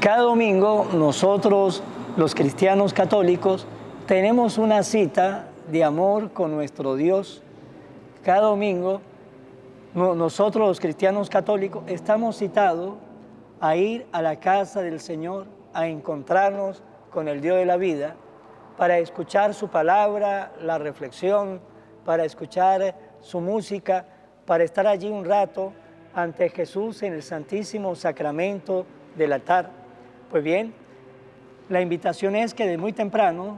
Cada domingo nosotros, los cristianos católicos, tenemos una cita de amor con nuestro Dios. Cada domingo nosotros, los cristianos católicos, estamos citados a ir a la casa del Señor, a encontrarnos con el Dios de la vida, para escuchar su palabra, la reflexión, para escuchar su música, para estar allí un rato ante Jesús en el Santísimo Sacramento del altar. Pues bien, la invitación es que de muy temprano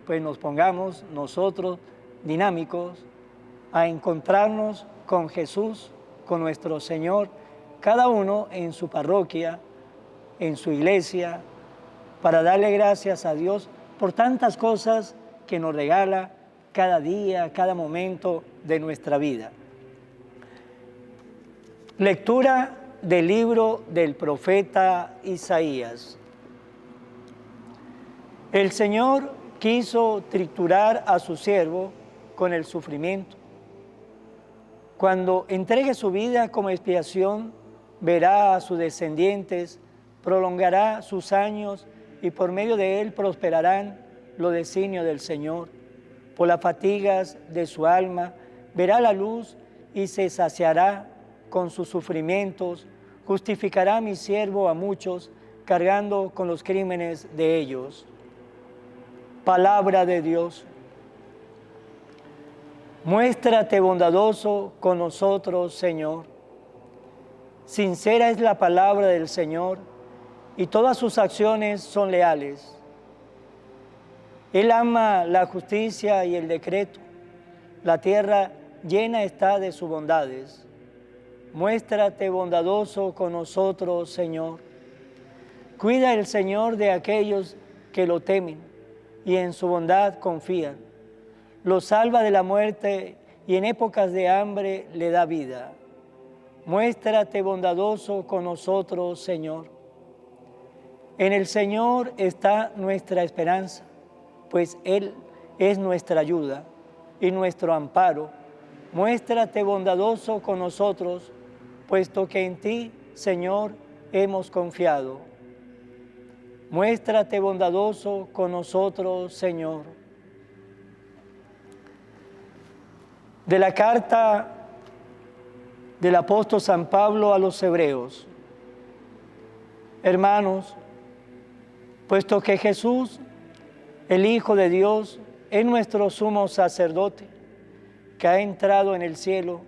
pues nos pongamos nosotros dinámicos a encontrarnos con Jesús, con nuestro Señor, cada uno en su parroquia, en su iglesia, para darle gracias a Dios por tantas cosas que nos regala cada día, cada momento de nuestra vida. Lectura del libro del profeta Isaías. El Señor quiso triturar a su siervo con el sufrimiento. Cuando entregue su vida como expiación, verá a sus descendientes, prolongará sus años y por medio de él prosperarán los designios del Señor. Por las fatigas de su alma verá la luz y se saciará con sus sufrimientos. Justificará a mi siervo a muchos, cargando con los crímenes de ellos. Palabra de Dios. Muéstrate bondadoso con nosotros, Señor. Sincera es la palabra del Señor y todas sus acciones son leales. Él ama la justicia y el decreto. La tierra llena está de sus bondades. Muéstrate bondadoso con nosotros, Señor. Cuida el Señor de aquellos que lo temen y en su bondad confían. Lo salva de la muerte y en épocas de hambre le da vida. Muéstrate bondadoso con nosotros, Señor. En el Señor está nuestra esperanza, pues Él es nuestra ayuda y nuestro amparo. Muéstrate bondadoso con nosotros, puesto que en ti, Señor, hemos confiado. Muéstrate bondadoso con nosotros, Señor. De la carta del apóstol San Pablo a los Hebreos. Hermanos, puesto que Jesús, el Hijo de Dios, es nuestro sumo sacerdote, que ha entrado en el cielo,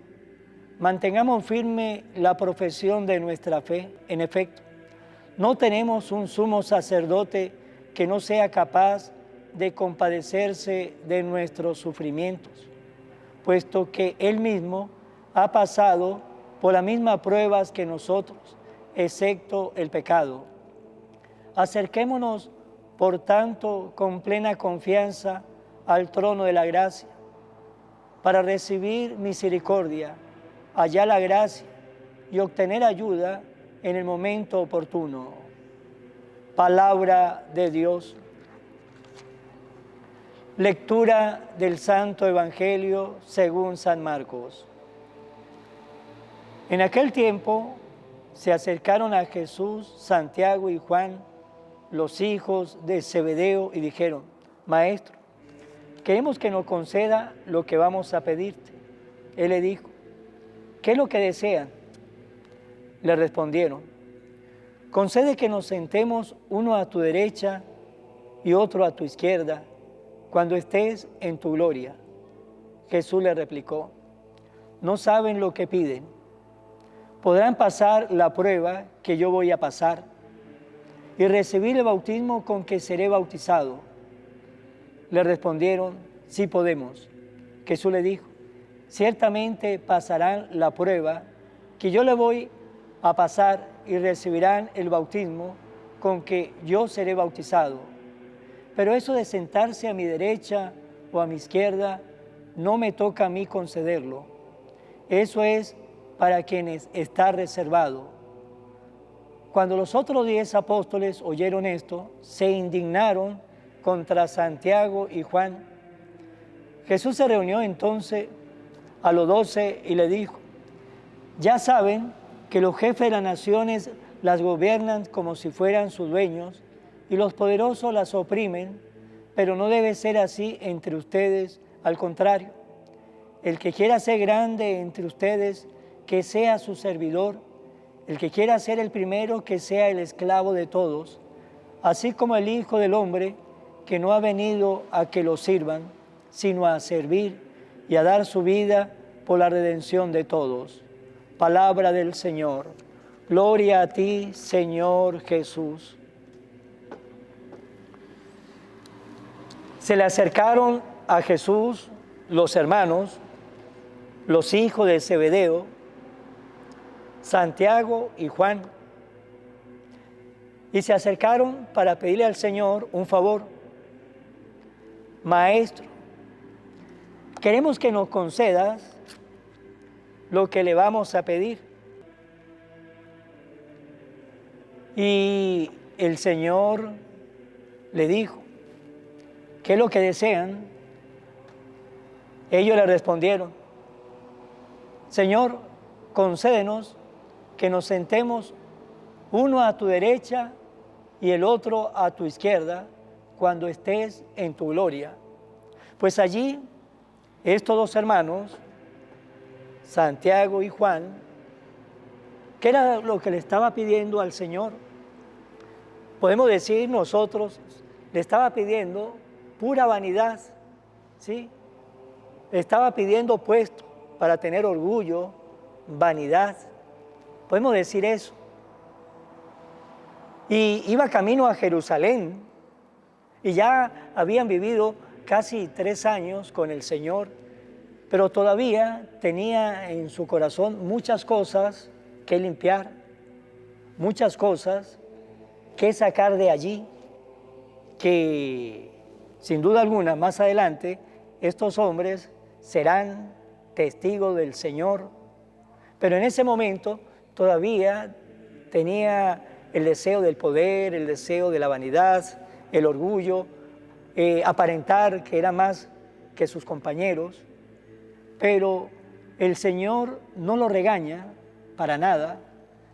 mantengamos firme la profesión de nuestra fe. En efecto, no tenemos un sumo sacerdote que no sea capaz de compadecerse de nuestros sufrimientos, puesto que Él mismo ha pasado por las mismas pruebas que nosotros, excepto el pecado. Acerquémonos, por tanto, con plena confianza al trono de la gracia, para recibir misericordia, hallar la gracia y obtener ayuda en el momento oportuno. Palabra de Dios. Lectura del Santo Evangelio según San Marcos. En aquel tiempo se acercaron a Jesús Santiago y Juan, los hijos de Zebedeo, y dijeron: Maestro, queremos que nos conceda lo que vamos a pedirte. Él le dijo: ¿qué es lo que desean? Le respondieron: concede que nos sentemos uno a tu derecha y otro a tu izquierda, cuando estés en tu gloria. Jesús le replicó: no saben lo que piden. Podrán pasar la prueba que yo voy a pasar y recibir el bautismo con que seré bautizado. Le respondieron: sí podemos. Jesús le dijo: ciertamente pasarán la prueba que yo le voy a pasar y recibirán el bautismo con que yo seré bautizado. Pero eso de sentarse a mi derecha o a mi izquierda no me toca a mí concederlo. Eso es para quienes está reservado. Cuando los otros 10 apóstoles oyeron esto, se indignaron contra Santiago y Juan. Jesús se reunió entonces a los 12 y le dijo: ya saben que los jefes de las naciones las gobiernan como si fueran sus dueños y los poderosos las oprimen, pero no debe ser así entre ustedes, al contrario. El que quiera ser grande entre ustedes, que sea su servidor. El que quiera ser el primero, que sea el esclavo de todos, así como el Hijo del Hombre, que no ha venido a que lo sirvan, sino a servir y a dar su vida por la redención de todos. Palabra del Señor. Gloria a ti, Señor Jesús. Se le acercaron a Jesús los hermanos, los hijos de Zebedeo, Santiago y Juan, y se acercaron para pedirle al Señor un favor. Maestro, queremos que nos concedas lo que le vamos a pedir. Y el Señor le dijo, ¿qué es lo que desean? Ellos le respondieron, Señor, concédenos que nos sentemos uno a tu derecha y el otro a tu izquierda cuando estés en tu gloria. Pues allí estos dos hermanos, Santiago y Juan, ¿qué era lo que le estaba pidiendo al Señor? Podemos decir nosotros, le estaba pidiendo pura vanidad, ¿sí? Le estaba pidiendo puesto para tener orgullo, vanidad. Podemos decir eso. Y iba camino a Jerusalén y ya habían vivido casi 3 años con el Señor, pero todavía tenía en su corazón muchas cosas que limpiar, muchas cosas que sacar de allí, que sin duda alguna más adelante estos hombres serán testigos del Señor, pero en ese momento todavía tenía el deseo del poder, el deseo de la vanidad, el orgullo, aparentar que era más que sus compañeros, pero el Señor no lo regaña para nada,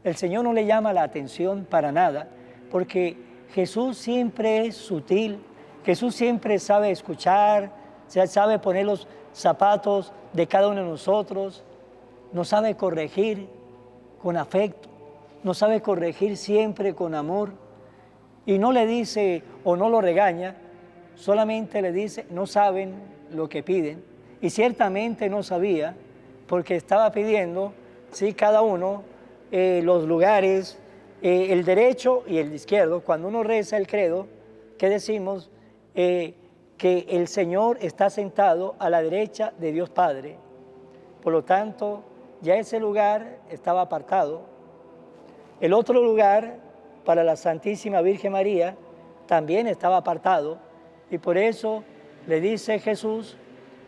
el Señor no le llama la atención para nada, porque Jesús siempre es sutil, Jesús siempre sabe escuchar, sabe poner los zapatos de cada uno de nosotros, nos sabe corregir con afecto, nos sabe corregir siempre con amor, y no le dice o no lo regaña, solamente le dice, no saben lo que piden, y ciertamente no sabía, porque estaba pidiendo, sí, cada uno, los lugares, el derecho y el izquierdo. Cuando uno reza el credo, ¿qué decimos? Que el Señor está sentado a la derecha de Dios Padre. Por lo tanto, ya ese lugar estaba apartado. El otro lugar para la Santísima Virgen María también estaba apartado, y por eso le dice Jesús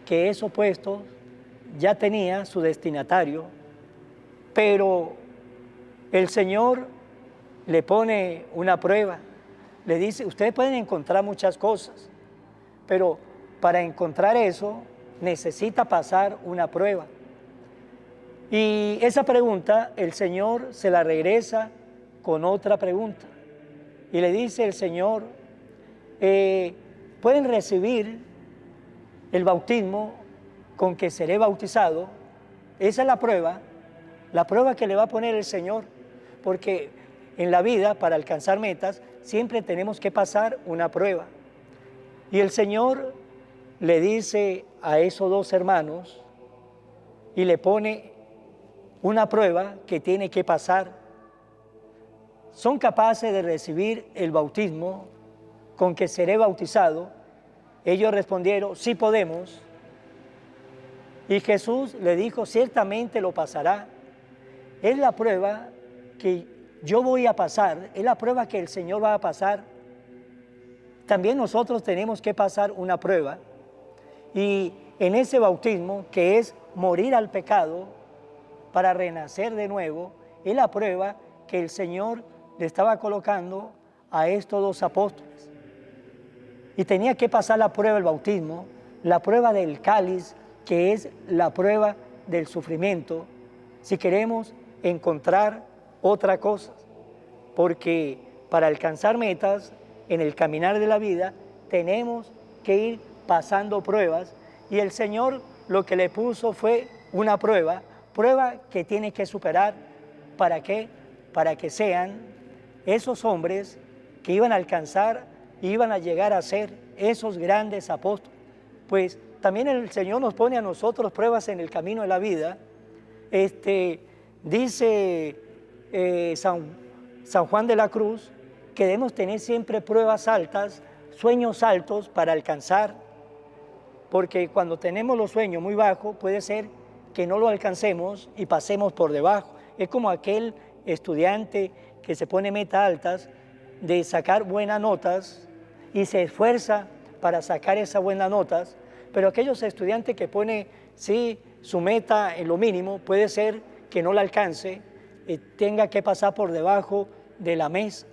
que esos puestos ya tenía su destinatario, pero el Señor le pone una prueba, le dice, ustedes pueden encontrar muchas cosas, pero para encontrar eso necesita pasar una prueba. Y esa pregunta el Señor se la regresa con otra pregunta. Y le dice el Señor, pueden recibir el bautismo con que seré bautizado. Esa es la prueba que le va a poner el Señor, porque en la vida, para alcanzar metas, siempre tenemos que pasar una prueba. Y el Señor le dice a esos dos hermanos y le pone una prueba que tiene que pasar. ¿Son capaces de recibir el bautismo con que seré bautizado? Ellos respondieron, sí podemos. Y Jesús le dijo, ciertamente lo pasará. Es la prueba que yo voy a pasar, es la prueba que el Señor va a pasar. También nosotros tenemos que pasar una prueba. Y en ese bautismo, que es morir al pecado para renacer de nuevo, es la prueba que el Señor le estaba colocando a estos dos apóstoles. Y tenía que pasar la prueba del bautismo, la prueba del cáliz, que es la prueba del sufrimiento, si queremos encontrar otra cosa. porque para alcanzar metas en el caminar de la vida tenemos que ir pasando pruebas, y el Señor lo que le puso fue una prueba que tiene que superar. ¿Para qué? Para que sean esos hombres que iban a alcanzar, iban a llegar a ser esos grandes apóstoles. Pues también el Señor nos pone a nosotros pruebas en el camino de la vida. Dice San Juan de la Cruz que debemos tener siempre pruebas altas, sueños altos para alcanzar, porque cuando tenemos los sueños muy bajos puede ser que no lo alcancemos y pasemos por debajo. Es como aquel estudiante que se pone metas altas de sacar buenas notas y se esfuerza para sacar esas buenas notas, pero aquellos estudiantes que pone sí su meta en lo mínimo, puede ser que no la alcance y tenga que pasar por debajo de la mesa.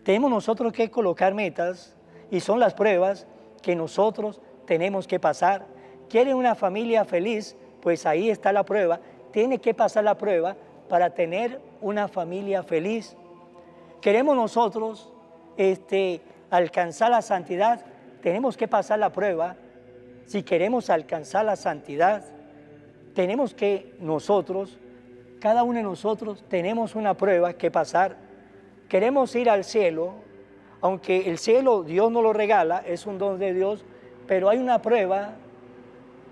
Tenemos nosotros que colocar metas, y son las pruebas que nosotros tenemos que pasar. ¿Quiere una familia feliz? Pues ahí está la prueba. Tiene que pasar la prueba para tener una familia feliz. ¿Queremos nosotros alcanzar la santidad? Tenemos que pasar la prueba. Si queremos alcanzar la santidad, tenemos que nosotros, cada uno de nosotros, tenemos una prueba que pasar. Queremos ir al cielo, aunque el cielo Dios nos lo regala, es un don de Dios, pero hay una prueba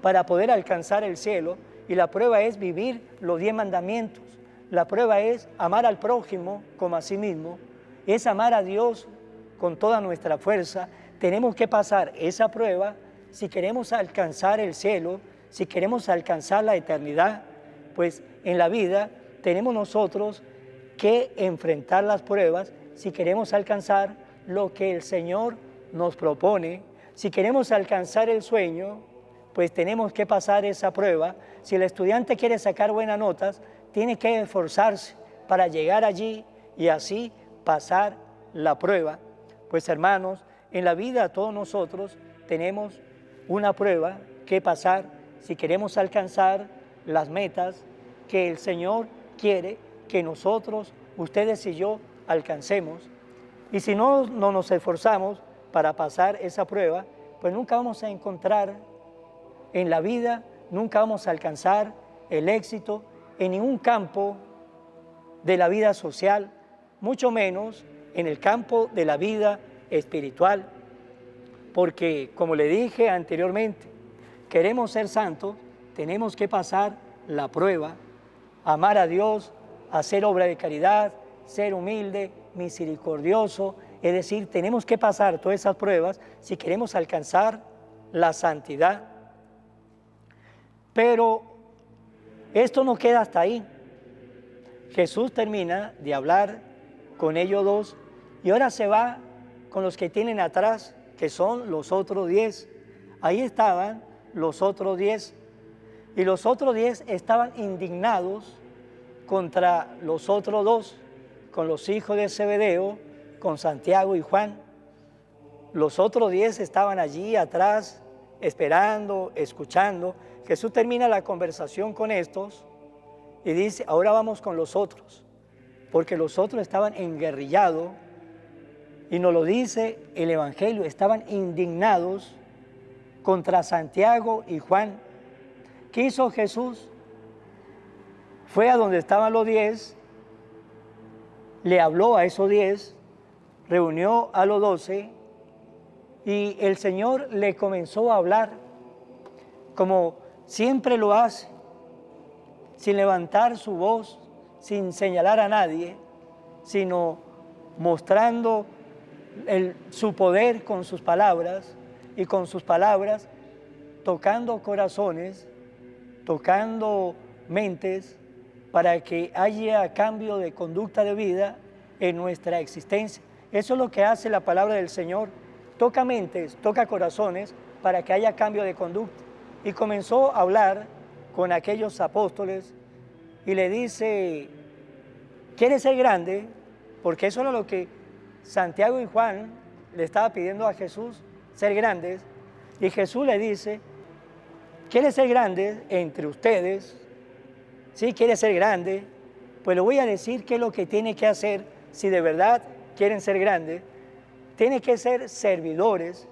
para poder alcanzar el cielo, y la prueba es vivir los 10 mandamientos. La prueba es amar al prójimo como a sí mismo, es amar a Dios con toda nuestra fuerza. Tenemos que pasar esa prueba si queremos alcanzar el cielo, si queremos alcanzar la eternidad. Pues en la vida tenemos nosotros que enfrentar las pruebas si queremos alcanzar lo que el Señor nos propone. Si queremos alcanzar el sueño, pues tenemos que pasar esa prueba. Si el estudiante quiere sacar buenas notas, tiene que esforzarse para llegar allí y así pasar la prueba. Pues hermanos, en la vida todos nosotros tenemos una prueba que pasar si queremos alcanzar las metas que el Señor quiere que nosotros, ustedes y yo, alcancemos. Y si no nos esforzamos para pasar esa prueba, pues nunca vamos a encontrar en la vida, nunca vamos a alcanzar el éxito en ningún campo de la vida social, mucho menos en el campo de la vida espiritual. Porque, como le dije anteriormente, queremos ser santos, tenemos que pasar la prueba, amar a Dios, hacer obra de caridad, ser humilde, misericordioso. Es decir, tenemos que pasar todas esas pruebas si queremos alcanzar la santidad. Pero esto no queda hasta ahí. Jesús termina de hablar con ellos dos y ahora se va con los que tienen atrás, que son los otros 10. Ahí estaban los otros 10. Y los otros 10 estaban indignados contra los otros dos, con los hijos de Zebedeo, con Santiago y Juan. Los otros 10 estaban allí atrás, esperando, escuchando. Jesús termina la conversación con estos y dice, ahora vamos con los otros, porque los otros estaban enguerrillados, y nos lo dice el Evangelio, estaban indignados contra Santiago y Juan. ¿Qué hizo Jesús? Fue a donde estaban los 10, le habló a esos 10, reunió a los 12 y el Señor le comenzó a hablar como siempre lo hace, sin levantar su voz, sin señalar a nadie, sino mostrando su poder con sus palabras, y con sus palabras tocando corazones, tocando mentes, para que haya cambio de conducta de vida en nuestra existencia. Eso es lo que hace la palabra del Señor. Toca mentes, toca corazones para que haya cambio de conducta. Y comenzó a hablar con aquellos apóstoles y le dice, ¿quieres ser grande? Porque eso era lo que Santiago y Juan le estaba pidiendo a Jesús, ser grandes. Y Jesús le dice, ¿quieres ser grande entre ustedes? ¿Sí? ¿Quieres ser grande? Pues le voy a decir qué es lo que tiene que hacer si de verdad quieren ser grandes, tienen que ser servidores,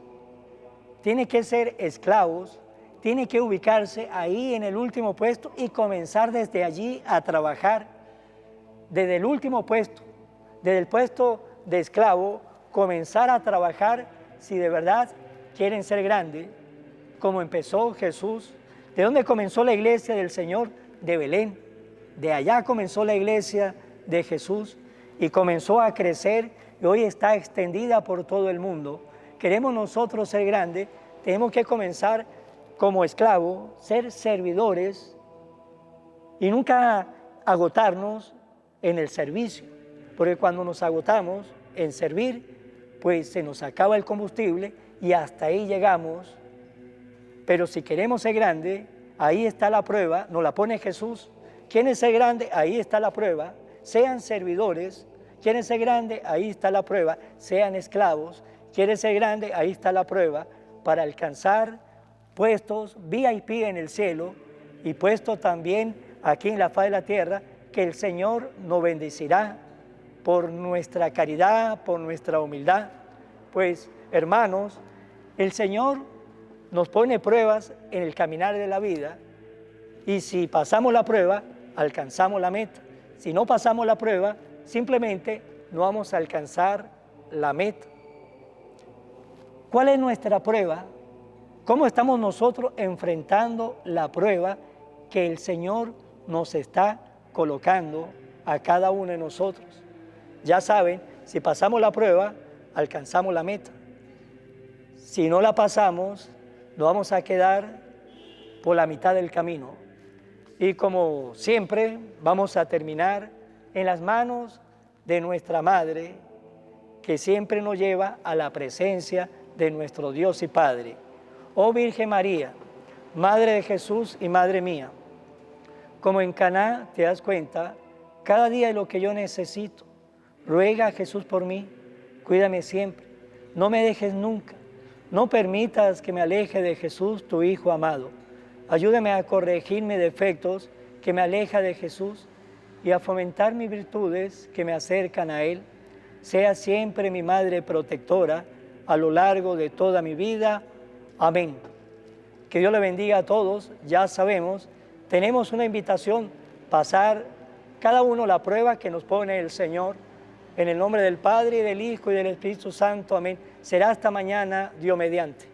tienen que ser esclavos, tienen que ubicarse ahí en el último puesto y comenzar desde allí a trabajar, desde el último puesto, desde el puesto de esclavo, comenzar a trabajar si de verdad quieren ser grandes, como empezó Jesús. ¿De dónde comenzó la iglesia del Señor? De Belén. De allá comenzó la iglesia de Jesús y comenzó a crecer y hoy está extendida por todo el mundo. Queremos nosotros ser grandes, tenemos que comenzar como esclavos, ser servidores y nunca agotarnos en el servicio, porque cuando nos agotamos en servir, pues se nos acaba el combustible y hasta ahí llegamos. Pero si queremos ser grandes, ahí está la prueba, nos la pone Jesús. ¿Quieren ser grandes? Ahí está la prueba. Sean servidores. ¿Quieren ser grandes? Ahí está la prueba. Sean esclavos. ¿Quieren ser grandes? Ahí está la prueba para alcanzar puestos VIP en el cielo y puestos también aquí en la faz de la tierra, que el Señor nos bendecirá por nuestra caridad, por nuestra humildad. Pues, hermanos, el Señor nos pone pruebas en el caminar de la vida y si pasamos la prueba, alcanzamos la meta. Si no pasamos la prueba, simplemente no vamos a alcanzar la meta. ¿Cuál es nuestra prueba? ¿Cómo estamos nosotros enfrentando la prueba que el Señor nos está colocando a cada uno de nosotros? Ya saben, si pasamos la prueba, alcanzamos la meta. Si no la pasamos, nos vamos a quedar por la mitad del camino. Y como siempre, vamos a terminar en las manos de nuestra Madre, que siempre nos lleva a la presencia de nuestro Dios y Padre. Oh Virgen María, Madre de Jesús y Madre mía, como en Caná te das cuenta, cada día de lo que yo necesito, ruega a Jesús por mí, cuídame siempre, no me dejes nunca, no permitas que me aleje de Jesús, tu Hijo amado. Ayúdame a corregir mis defectos que me aleja de Jesús y a fomentar mis virtudes que me acercan a Él. Sea siempre mi Madre protectora a lo largo de toda mi vida. Amén. Que Dios le bendiga a todos. Ya sabemos, tenemos una invitación, pasar cada uno la prueba que nos pone el Señor. En el nombre del Padre, y del Hijo, y del Espíritu Santo. Amén. Será hasta mañana, Dios mediante.